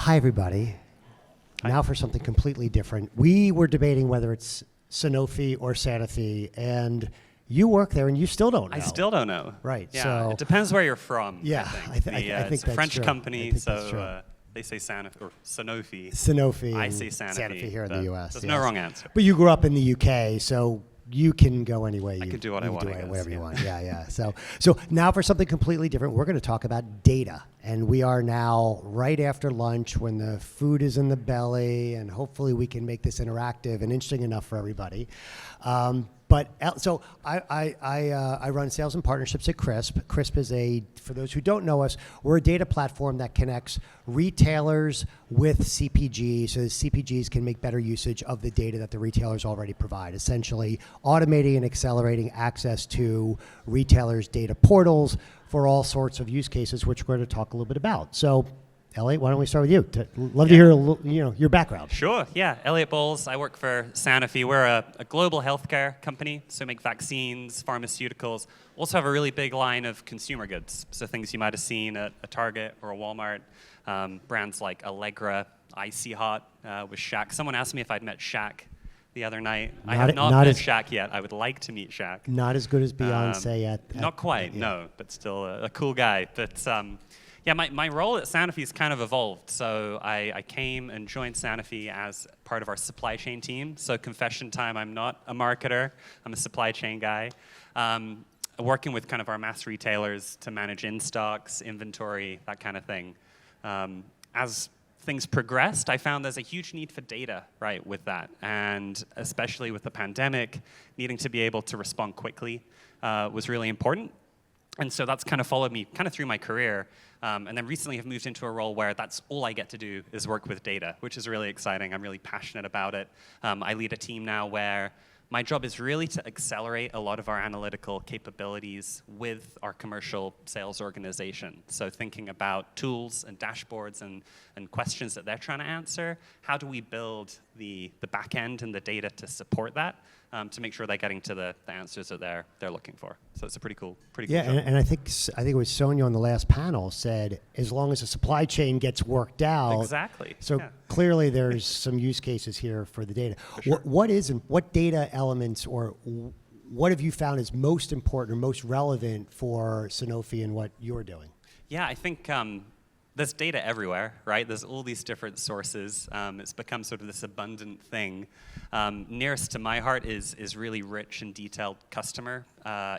Hi, everybody. Hi. Now for something completely different. We were debating whether it's Sanofi or Sanofi, and you work there, and you still don't know. I still don't know. Right. Yeah, So it depends where you're from. Yeah, I think, I think it's a that's French true. company, I think that's true. so they say Sanofi or Sanofi. Sanofi. I and say Sanofi here in the U.S. There's yes. no wrong answer. But you grew up in the U.K., so you can go any way. I can do what I want, I guess, whatever you yeah. want. Yeah. So now for something completely different, we're going to talk about data. And we are now right after lunch when the food is in the belly, and hopefully we can make this interactive and interesting enough for everybody. So I run sales and partnerships at Crisp. Crisp is for those who don't know us, we're a data platform that connects retailers with CPGs, so the CPGs can make better usage of the data that the retailers already provide, essentially automating and accelerating access to retailers' data portals for all sorts of use cases, which we're going to talk a little bit about. So, Elliott, why don't we start with you? Love to hear your background. Sure, yeah. Elliott Bowles. I work for Sanofi. We're a global healthcare company, so make vaccines, pharmaceuticals. Also have a really big line of consumer goods, so things you might have seen at a Target or a Walmart. Brands like Allegra, Icy Hot with Shaq. Someone asked me if I'd met Shaq the other night. I have not met Shaq yet. I would like to meet Shaq. Not as good as Beyonce Not quite, no, but still a cool guy. But yeah, my role at Sanofi has kind of evolved. So I came and joined Sanofi as part of our supply chain team. So confession time, I'm not a marketer. I'm a supply chain guy. Working with kind of our mass retailers to manage in-stocks, inventory, that kind of thing. As things progressed, I found there's a huge need for data, right, with that. And especially with the pandemic, needing to be able to respond quickly was really important. And so that's kind of followed me kind of through my career. And then recently have moved into a role where that's all I get to do is work with data, which is really exciting. I'm really passionate about it. I lead a team now where my job is really to accelerate a lot of our analytical capabilities with our commercial sales organization. So thinking about tools and dashboards and questions that they're trying to answer, how do we build the back end and the data to support that, to make sure they're getting to the answers that they're looking for. So it's a pretty cool job. And I think it was Sonia on the last panel said, as long as the supply chain gets worked out. Exactly. So clearly there's some use cases here for the data. For sure. What data elements or what have you found is most important or most relevant for Sanofi and what you're doing? Yeah, I think there's data everywhere, right? There's all these different sources. It's become sort of this abundant thing. Nearest to my heart is really rich and detailed customer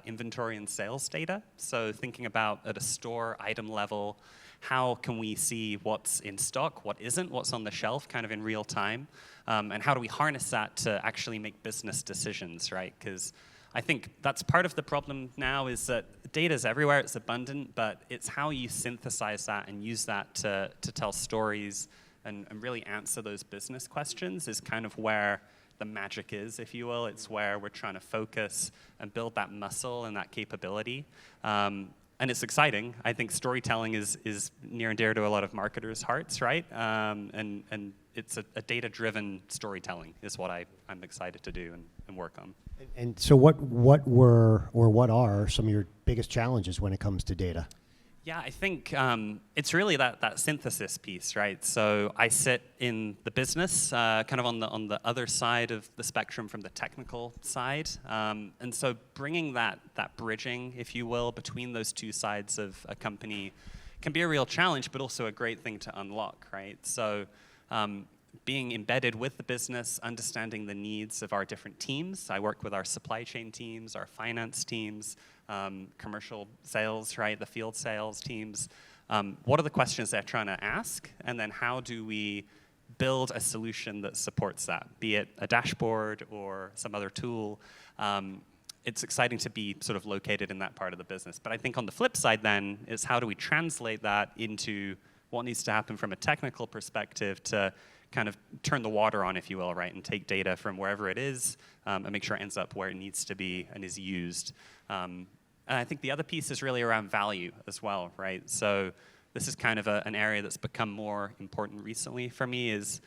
inventory and sales data. So thinking about at a store item level, how can we see what's in stock, what isn't, what's on the shelf kind of in real time, and how do we harness that to actually make business decisions, right? Because I think that's part of the problem now is that data is everywhere, it's abundant, but it's how you synthesize that and use that to tell stories and really answer those business questions is kind of where the magic is, if you will. It's where we're trying to focus and build that muscle and that capability. And it's exciting. I think storytelling is near and dear to a lot of marketers' hearts, right? And it's a data-driven storytelling is what I'm excited to do and work on. And so what are some of your biggest challenges when it comes to data? Yeah, I think it's really that synthesis piece, right? So I sit in the business, kind of on the other side of the spectrum from the technical side. And so bringing that bridging, if you will, between those two sides of a company can be a real challenge, but also a great thing to unlock, right? So being embedded with the business, understanding the needs of our different teams. I work with our supply chain teams, our finance teams, commercial sales, right, the field sales teams. What are the questions they're trying to ask? And then how do we build a solution that supports that, be it a dashboard or some other tool? It's exciting to be sort of located in that part of the business. But I think on the flip side then is how do we translate that into what needs to happen from a technical perspective to kind of turn the water on, if you will, right, and take data from wherever it is and make sure it ends up where it needs to be and is used. And I think the other piece is really around value as well, right? So this is kind of an area that's become more important recently for me is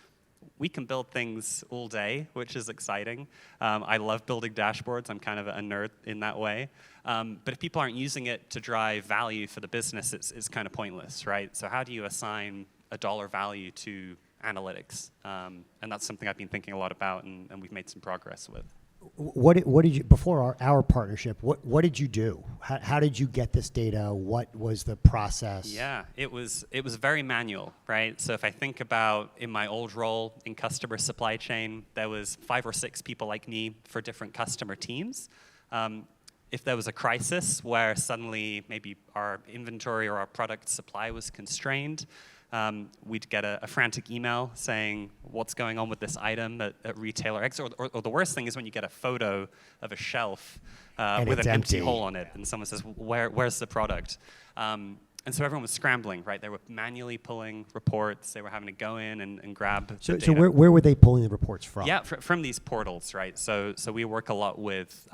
we can build things all day, which is exciting. I love building dashboards. I'm kind of a nerd in that way. But if people aren't using it to drive value for the business, it's kind of pointless, right? So how do you assign a dollar value to analytics. And that's something I've been thinking a lot about, and we've made some progress with. What did you, before our partnership, what did you do? How did you get this data? What was the process? Yeah, it was very manual, right? So if I think about in my old role in customer supply chain, there was 5 or 6 people like me for different customer teams. If there was a crisis where suddenly maybe our inventory or our product supply was constrained, we'd get a frantic email saying what's going on with this item at retailer X. Or the worst thing is when you get a photo of a shelf with an empty hole on it, and someone says, where's the product? And so everyone was scrambling, right? They were manually pulling reports. They were having to go in and grab the data. So where were they pulling the reports from? Yeah, from these portals, right? So we work a lot with,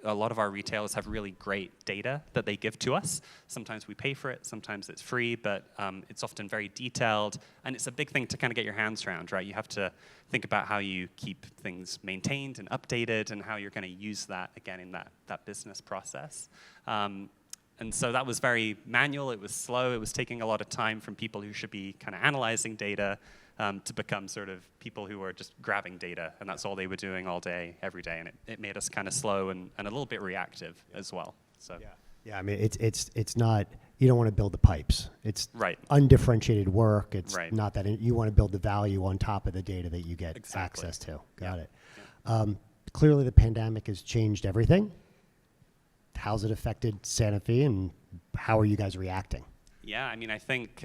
a lot of our retailers have really great data that they give to us. Sometimes we pay for it, sometimes it's free, but it's often very detailed. And it's a big thing to kind of get your hands around, right? You have to think about how you keep things maintained and updated and how you're going to use that, again, in that business process. And so that was very manual, it was slow, it was taking a lot of time from people who should be kind of analyzing data to become sort of people who were just grabbing data, and that's all they were doing all day, every day, and it made us kind of slow and a little bit reactive as well. So yeah, I mean, it's not, you don't want to build the pipes. It's right. Undifferentiated work. It's right. Not that you want to build the value on top of the data that you get access to. Got it. Yeah. Clearly the pandemic has changed everything. How's it affected Sanofi, and how are you guys reacting? Yeah, I mean, I think,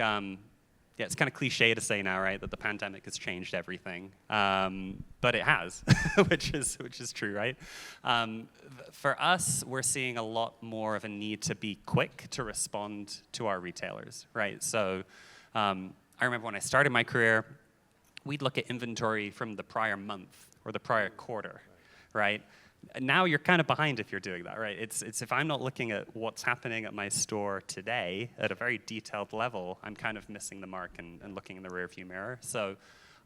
it's kind of cliche to say now, right, that the pandemic has changed everything, but it has, which is true, right? For us, we're seeing a lot more of a need to be quick to respond to our retailers, right? So I remember when I started my career, we'd look at inventory from the prior month or the prior quarter, right? Now you're kind of behind if you're doing that, right? It's if I'm not looking at what's happening at my store today at a very detailed level, I'm kind of missing the mark and looking in the rearview mirror. So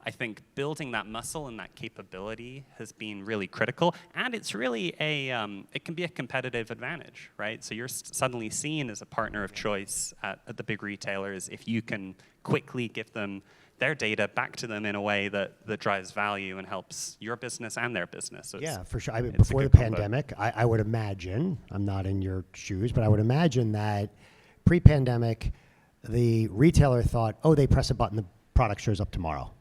I think building that muscle and that capability has been really critical, and it's really it can be a competitive advantage, right? So you're suddenly seen as a partner of choice at the big retailers if you can quickly give them their data back to them in a way that drives value and helps your business and their business. So yeah, for sure. I mean, before the pandemic, I would imagine, I'm not in your shoes, but I would imagine that pre-pandemic, the retailer thought, oh, they press a button, the product shows up tomorrow.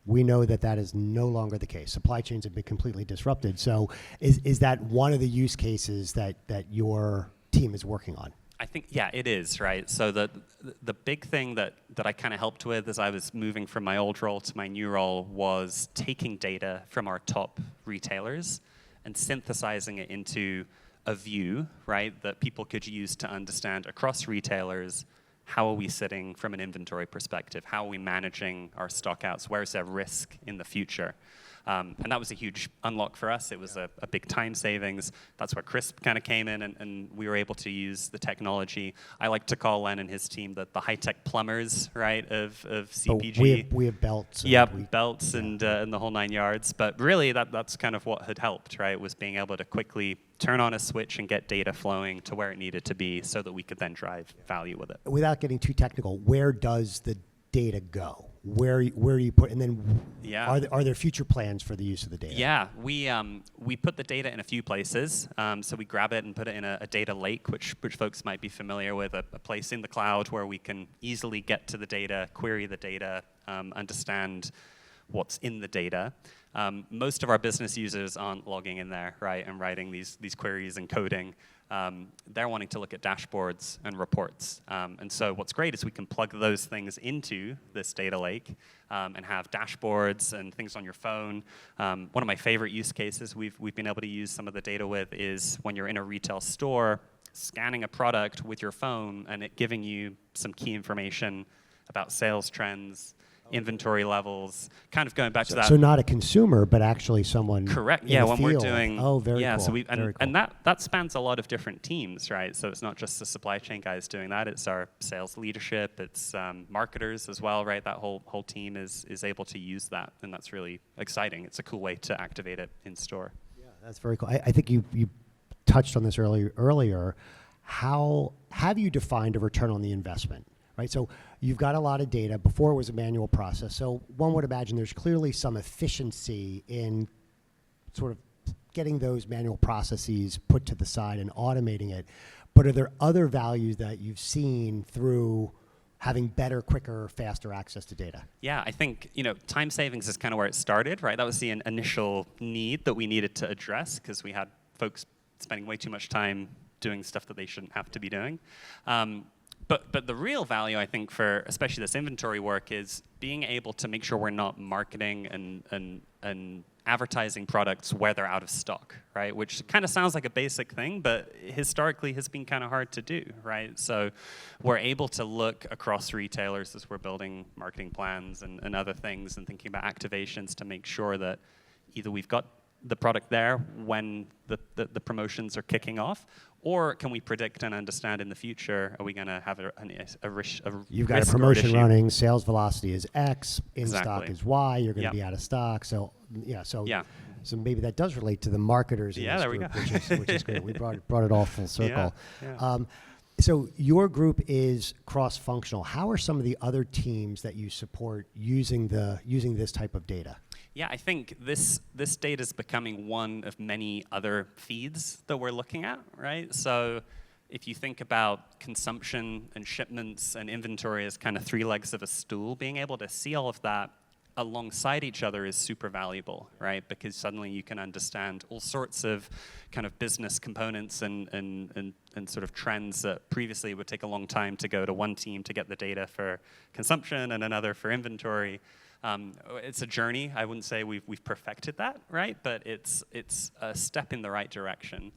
We know that is no longer the case. Supply chains have been completely disrupted. So is that one of the use cases that your team is working on? I think, yeah, it is, right? So the big thing that I kind of helped with as I was moving from my old role to my new role was taking data from our top retailers and synthesizing it into a view, right, that people could use to understand across retailers, how are we sitting from an inventory perspective? How are we managing our stockouts? Where is there risk in the future? And that was a huge unlock for us. It was a big time savings. That's where Crisp kind of came in, and we were able to use the technology. I like to call Len and his team the high-tech plumbers, right, of CPG. We have belts. Belts and the whole 9 yards. But really, that's kind of what had helped, right, was being able to quickly turn on a switch and get data flowing to where it needed to be so that we could then drive value with it. Without getting too technical, where does the data go? Where you put, and then are there future plans for the use of the data? Yeah, we put the data in a few places. So we grab it and put it in a data lake, which folks might be familiar with, a place in the cloud where we can easily get to the data, query the data, understand what's in the data. Most of our business users aren't logging in there, right, and writing these queries and coding. They're wanting to look at dashboards and reports. And so what's great is we can plug those things into this data lake and have dashboards and things on your phone. One of my favorite use cases we've been able to use some of the data with is when you're in a retail store, scanning a product with your phone and it giving you some key information about sales trends, inventory levels, kind of going back to that. So not a consumer, but actually someone. Correct. In yeah, the when field. we're doing. Oh, very yeah, cool. So very cool. and that spans a lot of different teams, right? So it's not just the supply chain guys doing that. It's our sales leadership. It's marketers as well, right? That whole team is able to use that, and that's really exciting. It's a cool way to activate it in store. Yeah, that's very cool. I think you touched on this earlier. How have you defined a return on the investment? right? So you've got a lot of data. Before it was a manual process. So one would imagine there's clearly some efficiency in sort of getting those manual processes put to the side and automating it. But are there other values that you've seen through having better, quicker, faster access to data? Yeah, I think time savings is kind of where it started, right? That was the initial need that we needed to address because we had folks spending way too much time doing stuff that they shouldn't have to be doing. But the real value, I think, for especially this inventory work is being able to make sure we're not marketing and advertising products where they're out of stock, right? Which kind of sounds like a basic thing, but historically has been kind of hard to do, right? So we're able to look across retailers as we're building marketing plans and other things and thinking about activations to make sure that either we've got the product there when the promotions are kicking off, or can we predict and understand in the future, are we going to have a risk? You've got a promotion running, sales velocity is X, in stock Exactly. is Y, you're going to be out of stock. So, so maybe that does relate to the marketers in this group, which is great. We brought it all full circle. Yeah. So your group is cross-functional. How are some of the other teams that you support using this type of data? Yeah, I think this data is becoming one of many other feeds that we're looking at, right? So if you think about consumption and shipments and inventory as kind of three legs of a stool, being able to see all of that alongside each other is super valuable, right? Because suddenly you can understand all sorts of kind of business components and sort of trends that previously would take a long time to go to one team to get the data for consumption and another for inventory. It's a journey. I wouldn't say we've perfected that, right? But it's a step in the right direction.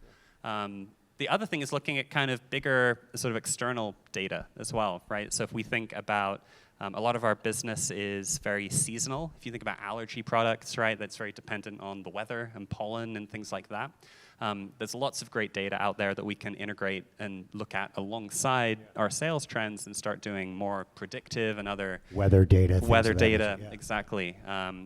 The other thing is looking at kind of bigger sort of external data as well, right? So if we think about a lot of our business is very seasonal. If you think about allergy products, right, that's very dependent on the weather and pollen and things like that. There's lots of great data out there that we can integrate and look at alongside our sales trends and start doing more predictive and other weather data. Exactly,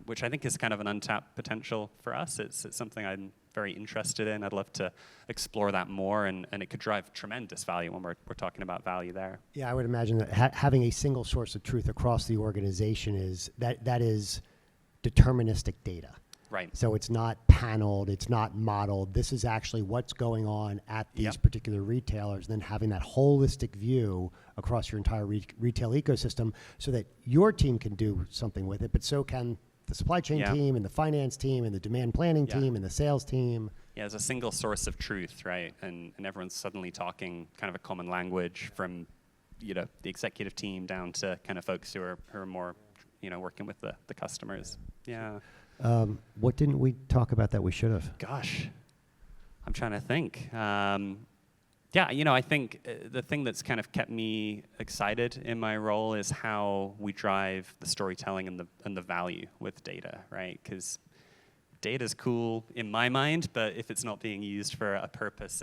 which I think is kind of an untapped potential for us. It's something I'm very interested in. I'd love to explore that more, and it could drive tremendous value when we're talking about value there. Yeah, I would imagine that having a single source of truth across the organization is deterministic data. Right. So it's not paneled, it's not modeled. This is actually what's going on at these particular retailers, and then having that holistic view across your entire retail ecosystem so that your team can do something with it, but so can the supply chain team and the finance team and the demand planning team and the sales team. Yeah, there's a single source of truth, right? And everyone's suddenly talking kind of a common language from the executive team down to kind of folks who are more working with the customers. Yeah. What didn't we talk about that we should have? Gosh, I'm trying to think. I think the thing that's kind of kept me excited in my role is how we drive the storytelling and the value with data, right? Because data's cool in my mind, but if it's not being used for a purpose,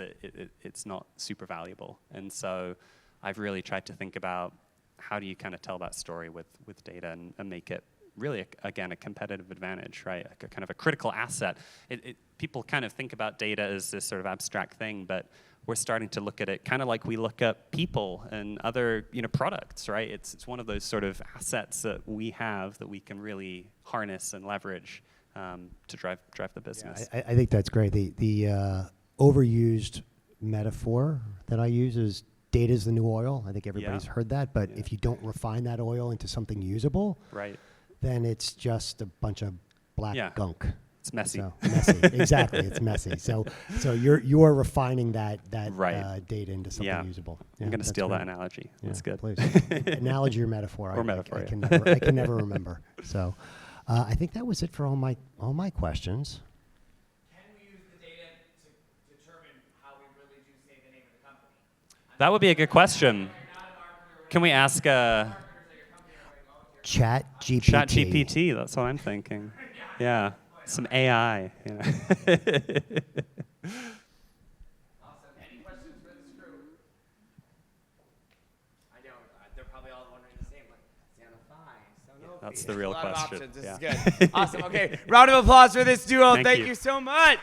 it's not super valuable. And so I've really tried to think about how do you kind of tell that story with data and make it really, again, a competitive advantage, right? A kind of a critical asset. People kind of think about data as this sort of abstract thing, but we're starting to look at it kind of like we look at people and other products, right? It's one of those sort of assets that we have that we can really harness and leverage to drive the business. Yeah, I think that's great. The overused metaphor that I use is data is the new oil. I think everybody's heard that, but if you don't refine that oil into something usable, right, then it's just a bunch of black gunk. It's messy. So, messy. Exactly, it's messy. So you're refining that data into something usable. Yeah, I'm going to steal that analogy. Yeah, that's good. Please. Analogy or metaphor? Or metaphor. I can never remember. So I think that was it for all my questions. Can we use the data to determine how we really do say the name of the company? That would be a good question. Can we ask ChatGPT? That's what I'm thinking. Yeah, some AI. Awesome. Any questions for this crew? I know they're probably all wondering the same. Sanofi. That's the real question. This is good. Awesome. Okay, round of applause for this duo. Thank you so much.